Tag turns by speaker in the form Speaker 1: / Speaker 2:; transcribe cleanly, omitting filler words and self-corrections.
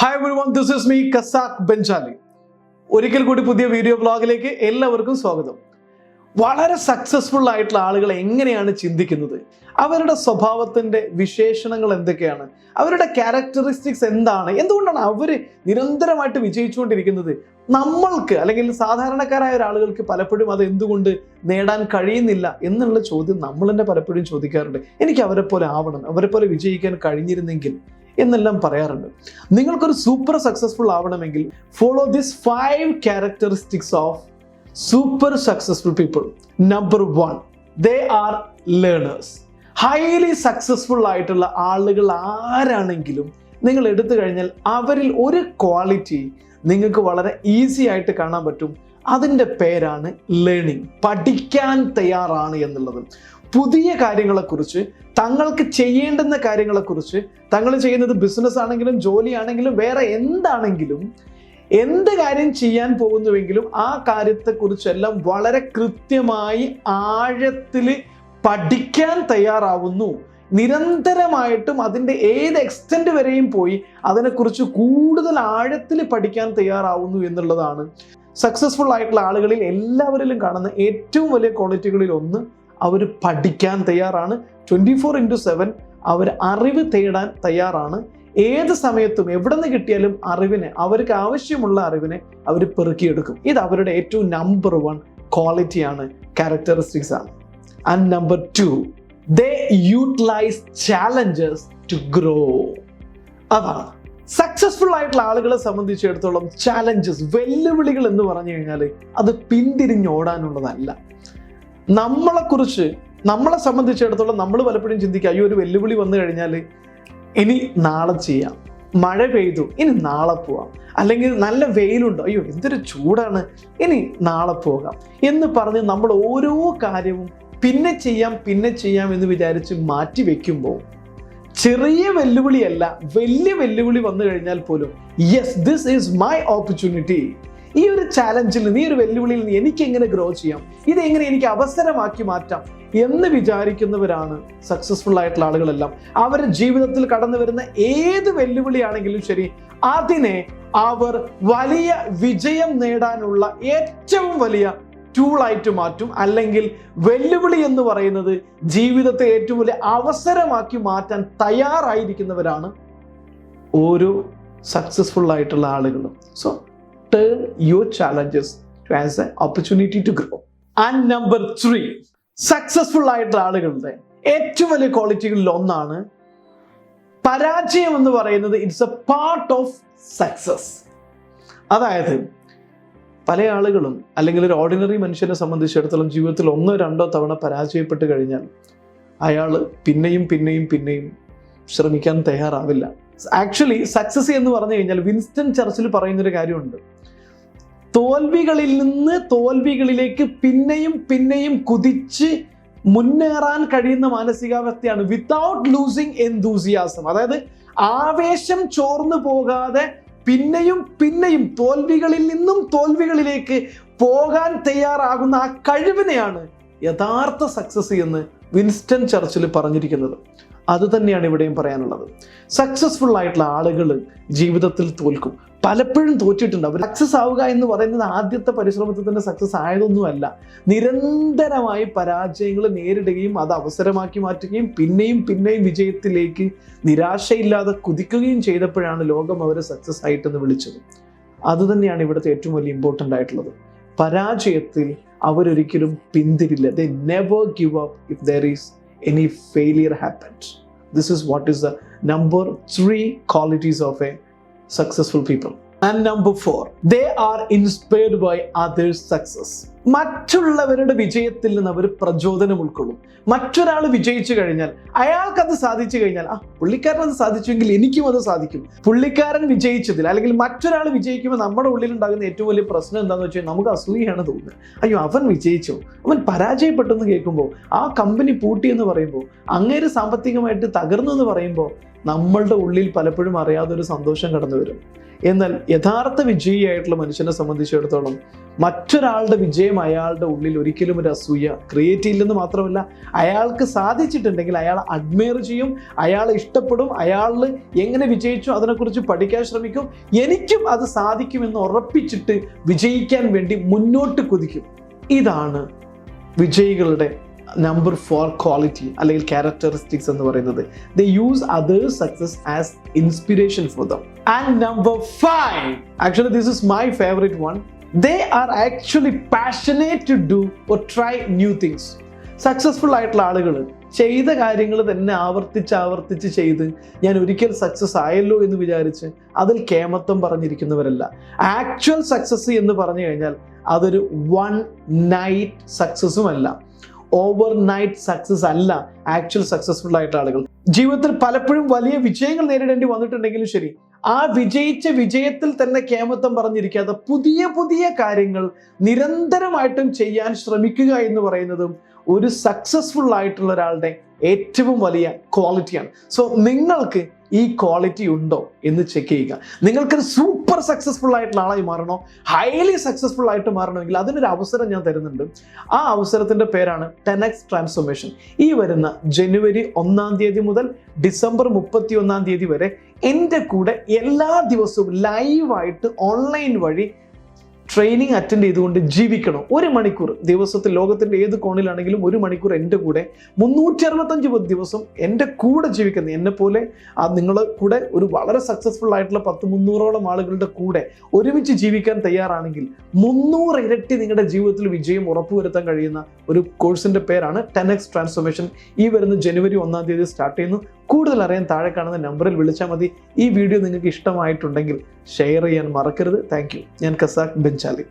Speaker 1: Hi everyone, this is me, Casac Benjali. ഒരിക്കൽ കൂടി പുതിയ വീഡിയോ ബ്ലോഗിലേക്ക് എല്ലാവർക്കും സ്വാഗതം. വളരെ സക്സസ്ഫുൾ ആയിട്ടുള്ള ആളുകൾ എങ്ങനെയാണ് ചിന്തിക്കുന്നത്, അവരുടെ സ്വഭാവത്തിന്റെ വിശേഷണങ്ങൾ എന്തൊക്കെയാണ്, അവരുടെ ക്യാരക്ടറിസ്റ്റിക്സ് എന്താണ്, എന്തുകൊണ്ടാണ് അവർ നിരന്തരമായിട്ട് വിജയിച്ചുകൊണ്ടിരിക്കുന്നത്, നമ്മൾക്ക് അല്ലെങ്കിൽ സാധാരണക്കാരായ ഒരാളുകൾക്ക് പലപ്പോഴും അത് എന്തുകൊണ്ട് നേടാൻ കഴിയുന്നില്ല എന്നുള്ള ചോദ്യം നമ്മൾ തന്നെ പലപ്പോഴും ചോദിക്കാറുണ്ട്. എനിക്ക് അവരെ പോലെ ആവണം, അവരെ പോലെ വിജയിക്കാൻ കഴിഞ്ഞിരുന്നെങ്കിൽ എന്നെല്ലാം പറയാറുണ്ട്. നിങ്ങൾക്കൊരു സൂപ്പർ സക്സസ്ഫുൾ ആവണമെങ്കിൽ follow this 5 characteristics of super successful people. Number 1, they are learners. Highly successful ആയിട്ടുള്ള ആളുകൾ ആരാണെങ്കിലും നിങ്ങൾ എടുത്തു കഴിഞ്ഞാൽ അവരിൽ ഒരു ക്വാളിറ്റി നിങ്ങൾക്ക് വളരെ ഈസി ആയിട്ട് കാണാൻ പറ്റും. അതിൻ്റെ പേരാണ് ലേണിംഗ്. പഠിക്കാൻ തയ്യാറാണ് എന്നുള്ളത്. പുതിയ കാര്യങ്ങളെക്കുറിച്ച്, തങ്ങൾക്ക് ചെയ്യേണ്ടുന്ന കാര്യങ്ങളെക്കുറിച്ച്, തങ്ങൾ ചെയ്യുന്നത് ബിസിനസ് ആണെങ്കിലും ജോലിയാണെങ്കിലും വേറെ എന്താണെങ്കിലും, എന്ത് കാര്യം ചെയ്യാൻ പോകുന്നുവെങ്കിലും ആ കാര്യത്തെക്കുറിച്ചെല്ലാം വളരെ കൃത്യമായി ആഴത്തിൽ പഠിക്കാൻ തയ്യാറാവുന്നു. നിരന്തരമായിട്ടും അതിൻ്റെ ഏത് എക്സ്റ്റെൻറ്റ് വരെയും പോയി അതിനെക്കുറിച്ച് കൂടുതൽ ആഴത്തിൽ പഠിക്കാൻ തയ്യാറാവുന്നു എന്നുള്ളതാണ് സക്സസ്ഫുൾ ആയിട്ടുള്ള ആളുകളിൽ എല്ലാവരിലും കാണുന്ന ഏറ്റവും വലിയ ക്വാളിറ്റികളിൽ ഒന്ന്. അവർ പഠിക്കാൻ തയ്യാറാണ്. 24/7 അവർ അറിവ് തേടാൻ തയ്യാറാണ്. ഏത് സമയത്തും എവിടെ നിന്ന് കിട്ടിയാലും അറിവിനെ, അവർക്ക് ആവശ്യമുള്ള അറിവിനെ അവർ പെറുക്കിയെടുക്കും. ഇത് അവരുടെ ഏറ്റവും നമ്പർ 1 ക്വാളിറ്റിയാണ്, ക്യാരക്ടറിസ്റ്റിക്സ് ആണ്. And number 2, they utilize challenges to grow. അതാണ് സക്സസ്ഫുൾ ആയിട്ടുള്ള ആളുകളെ സംബന്ധിച്ചിടത്തോളം ചാലഞ്ചസ്, വെല്ലുവിളികൾ എന്ന് പറഞ്ഞു കഴിഞ്ഞാൽ അത് പിന്തിരിഞ്ഞോടാനുള്ളതല്ല. നമ്മളെ സംബന്ധിച്ചിടത്തോളം നമ്മൾ പലപ്പോഴും ചിന്തിക്കുക, അയ്യോ ഒരു വെല്ലുവിളി വന്നു കഴിഞ്ഞാൽ ഇനി നാളെ ചെയ്യാം, മഴ പെയ്തു ഇനി നാളെ പോവാം, അല്ലെങ്കിൽ നല്ല വെയിലുണ്ടോ, അയ്യോ എന്തൊരു ചൂടാണ് ഇനി നാളെ പോകാം എന്ന് പറഞ്ഞ് നമ്മൾ ഓരോ കാര്യവും പിന്നെ ചെയ്യാം എന്ന് വിചാരിച്ച് മാറ്റി വെക്കുമ്പോൾ ചെറിയ വെല്ലുവിളിയല്ല, വലിയ വെല്ലുവിളി വന്നു കഴിഞ്ഞാൽ പോലും yes this is my opportunity, ഈ ഒരു ചാലഞ്ചിൽ നിന്ന്, ഈ ഒരു വെല്ലുവിളിയിൽ നിന്ന് എനിക്ക് എങ്ങനെ ഗ്രോ ചെയ്യാം, ഇതെങ്ങനെ എനിക്ക് അവസരമാക്കി മാറ്റാം എന്ന് വിചാരിക്കുന്നവരാണ് സക്സസ്ഫുൾ ആയിട്ടുള്ള ആളുകളെല്ലാം. അവരുടെ ജീവിതത്തിൽ കടന്നു വരുന്ന ഏത് വെല്ലുവിളിയാണെങ്കിലും ശരി, അതിനെ അവർ വലിയ വിജയം നേടാനുള്ള ഏറ്റവും വലിയ ടൂളായിട്ട് മാറ്റും. അല്ലെങ്കിൽ വെല്ലുവിളി എന്ന് പറയുന്നത് ജീവിതത്തെ ഏറ്റവും വലിയ അവസരമാക്കി മാറ്റാൻ തയ്യാറായിരിക്കുന്നവരാണ് ഓരോ സക്സസ്ഫുൾ ആയിട്ടുള്ള ആളുകളും. So turn your challenges as an opportunity to grow. And number 3, successful ആയിട്ടുള്ള ആളുകളുടെ ഏറ്റവും വലിയ ക്വാളിറ്റികളിൽ ഒന്നാണ് പരാജയം എന്ന് പറയുന്നത്. It's A part of success. അതായത് പല ആളുകളും, അല്ലെങ്കിൽ ഒരു ഓർഡിനറി മനുഷ്യനെ സംബന്ധിച്ചിടത്തോളം ജീവിതത്തിൽ 1-2 തവണ പരാജയപ്പെട്ട് കഴിഞ്ഞാൽ അയാൾ പിന്നെയും ശ്രമിക്കാൻ തയ്യാറാവില്ല. ആക്ച്വലി സക്സസ് എന്ന് പറഞ്ഞു കഴിഞ്ഞാൽ വിൻസ്റ്റൺ ചർച്ചിൽ പറയുന്നൊരു കാര്യമുണ്ട്, തോൽവികളിൽ നിന്ന് തോൽവികളിലേക്ക് പിന്നെയും കുതിച്ച് മുന്നേറാൻ കഴിയുന്ന മാനസികാവസ്ഥയാണ് വിത്തൗട്ട് ലൂസിങ് എന്തൂസിയാസം. അതായത് ആവേശം ചോർന്നു പോകാതെ പിന്നെയും തോൽവികളിൽ നിന്നും തോൽവികളിലേക്ക് പോകാൻ തയ്യാറാകുന്ന ആ കഴിവിനെയാണ് യഥാർത്ഥ സക്സസ് എന്ന് വിൻസ്റ്റൺ ചർച്ചിൽ പറഞ്ഞിരിക്കുന്നത്. അത് തന്നെയാണ് ഇവിടെയും പറയാനുള്ളത്. സക്സസ്ഫുൾ ആയിട്ടുള്ള ആളുകൾ ജീവിതത്തിൽ തോൽക്കും, പലപ്പോഴും തോറ്റിട്ടുണ്ട്. അവർ സക്സസ് ആവുക എന്ന് പറയുന്നത് ആദ്യത്തെ പരിശ്രമത്തിൽ തന്നെ സക്സസ് ആയതൊന്നുമല്ല. നിരന്തരമായി പരാജയങ്ങൾ നേരിടുകയും അത് അവസരമാക്കി മാറ്റുകയും പിന്നെയും വിജയത്തിലേക്ക് നിരാശയില്ലാതെ കുതിക്കുകയും ചെയ്തപ്പോഴാണ് ലോകം അവരെ സക്സസ് ആയിട്ടെന്ന് വിളിച്ചത്. അതുതന്നെയാണ് ഇവിടുത്തെ ഏറ്റവും വലിയ ഇമ്പോർട്ടൻ്റ് ആയിട്ടുള്ളത്. പരാജയത്തിൽ അവരൊരിക്കലും പിന്തിരില്ല. They never give up if there is any failure happened. This is what is the number 3 qualities of a successful people. And number 4, they are inspired by others' success. മറ്റുള്ളവരുടെ വിജയത്തിൽ നിന്ന് അവർ പ്രചോദനം ഉൾക്കൊള്ളും. മറ്റൊരാൾ വിജയിച്ചു കഴിഞ്ഞാൽ, അയാൾക്കത് സാധിച്ചു കഴിഞ്ഞാൽ, പുള്ളിക്കാരൻ അത് സാധിച്ചുവെങ്കിൽ എനിക്കും അത് സാധിക്കും. പുള്ളിക്കാരൻ വിജയിച്ചതിൽ അല്ലെങ്കിൽ മറ്റൊരാൾ വിജയിക്കുമ്പോൾ നമ്മുടെ ഉള്ളിൽ ഉണ്ടാകുന്ന ഏറ്റവും വലിയ പ്രശ്നം എന്താണെന്ന് വെച്ചാൽ നമുക്ക് അസൂയാണ് തോന്നുന്നത്. അയ്യോ അവൻ വിജയിച്ചോ, അവൻ പരാജയപ്പെട്ടു എന്ന് കേൾക്കുമ്പോൾ, ആ കമ്പനി പൂട്ടി എന്ന് പറയുമ്പോൾ, അങ്ങേര് സാമ്പത്തികമായിട്ട് തകർന്നു എന്ന് പറയുമ്പോൾ നമ്മളുടെ ഉള്ളിൽ പലപ്പോഴും അറിയാതെ ഒരു സന്തോഷം കടന്നു വരും. എന്നാൽ യഥാർത്ഥ വിജയിയായിട്ടുള്ള മനുഷ്യനെ സംബന്ധിച്ചിടത്തോളം മറ്റൊരാളുടെ വിജയം അയാളുടെ ഉള്ളിൽ ഒരിക്കലും ഒരു അസൂയ ക്രിയേറ്റ് ചെയ്യില്ലെന്ന് മാത്രമല്ല, അയാൾക്ക് സാധിച്ചിട്ടുണ്ടെങ്കിൽ അയാൾ അഡ്മയർ ചെയ്യും, അയാളെ ഇഷ്ടപ്പെടും, അയാളിൽ എങ്ങനെ വിജയിച്ചു അതിനെക്കുറിച്ച് പഠിക്കാൻ ശ്രമിക്കും, എനിക്കും അത് സാധിക്കുമെന്ന് ഉറപ്പിച്ചിട്ട് വിജയിക്കാൻ വേണ്ടി മുന്നോട്ട് കുതിക്കും. ഇതാണ് വിജയികളുടെ നമ്പർ 4 ക്വാളിറ്റി അല്ലെങ്കിൽ ക്യാരക്ടറിസ്റ്റിക്സ് എന്ന് പറയുന്നത്. ദേ use others success as inspiration for them. And number 5, actually this is my favourite one, they are actually passionate to do or try new things. Successful ആയിട്ടുള്ള ആളുകൾ ചെയ്ത കാര്യങ്ങൾ തന്നെ ആവർത്തിച്ച് ചെയ്ത് ഞാൻ ഒരിക്കൽ സക്സസ് ആയല്ലോ എന്ന് വിചാരിച്ച് അതിൽ കേമത്വം പറഞ്ഞിരിക്കുന്നവരല്ല. ആക്ച്വൽ സക്സസ് എന്ന് പറഞ്ഞു കഴിഞ്ഞാൽ അതൊരു 1 night സക്സസും അല്ല, ഓവർ നൈറ്റ് സക്സസ് അല്ല. ആക്ച്വൽ സക്സസ്ഫുൾ ആയിട്ടുള്ള ആളുകൾ ജീവിതത്തിൽ പലപ്പോഴും വലിയ വിജയങ്ങൾ നേരിടേണ്ടി വന്നിട്ടുണ്ടെങ്കിലും ശരി, ആ വിജയിച്ച വിജയത്തിൽ തന്നെ കേമത്വം പറഞ്ഞിരിക്കാതെ പുതിയ കാര്യങ്ങൾ നിരന്തരമായിട്ടും ചെയ്യാൻ ശ്രമിക്കുക എന്ന് പറയുന്നതും ഒരു സക്സസ്ഫുൾ ആയിട്ടുള്ള ഒരാളുടെ ഏറ്റവും വലിയ ക്വാളിറ്റിയാണ്. സോ നിങ്ങൾക്ക് ഈ ക്വാളിറ്റി ഉണ്ടോ എന്ന് ചെക്ക് ചെയ്യുക. നിങ്ങൾക്കൊരു സൂപ്പർ സക്സസ്ഫുൾ ആയിട്ടുള്ള ആളായി മാറണോ, ഹൈലി സക്സസ്ഫുൾ ആയിട്ട് മാറണമെങ്കിൽ അതിനൊരു അവസരം ഞാൻ തരുന്നുണ്ട്. ആ അവസരത്തിന്റെ പേരാണ് 10x ട്രാൻസ്ഫോർമേഷൻ. ഈ വരുന്ന ജനുവരി 1 മുതൽ ഡിസംബർ 31 വരെ എൻ്റെ കൂടെ എല്ലാ ദിവസവും ലൈവായിട്ട് ഓൺലൈൻ വഴി ട്രെയിനിങ് അറ്റൻഡ് ചെയ്തുകൊണ്ട് ജീവിക്കണം. 1 മണിക്കൂർ ദിവസത്തിൽ ലോകത്തിൻ്റെ ഏത് കോണിലാണെങ്കിലും 1 മണിക്കൂർ എൻ്റെ കൂടെ 365 ദിവസം എൻ്റെ കൂടെ ജീവിക്കുന്ന എന്നെ പോലെ നിങ്ങളെ കൂടെ ഒരു വളരെ സക്സസ്ഫുൾ ആയിട്ടുള്ള 100-300ഓളം ആളുകളുടെ കൂടെ ഒരുമിച്ച് ജീവിക്കാൻ തയ്യാറാണെങ്കിൽ 300 ഇരട്ടി നിങ്ങളുടെ ജീവിതത്തിൽ വിജയം ഉറപ്പുവരുത്താൻ കഴിയുന്ന ഒരു കോഴ്സിൻ്റെ പേരാണ് 10x ട്രാൻസ്ഫോർമേഷൻ. ഈ വരുന്ന ജനുവരി 1 സ്റ്റാർട്ട് ചെയ്യുന്നു. കൂടുതൽ അറിയാൻ താഴെ കാണുന്ന നമ്പറിൽ വിളിച്ചാൽ മതി. ഈ വീഡിയോ നിങ്ങൾക്ക് ഇഷ്ടമായിട്ടുണ്ടെങ്കിൽ ഷെയർ ചെയ്യാൻ മറക്കരുത്. Thank you. ഞാൻ കസാക് ബെൻജാലി.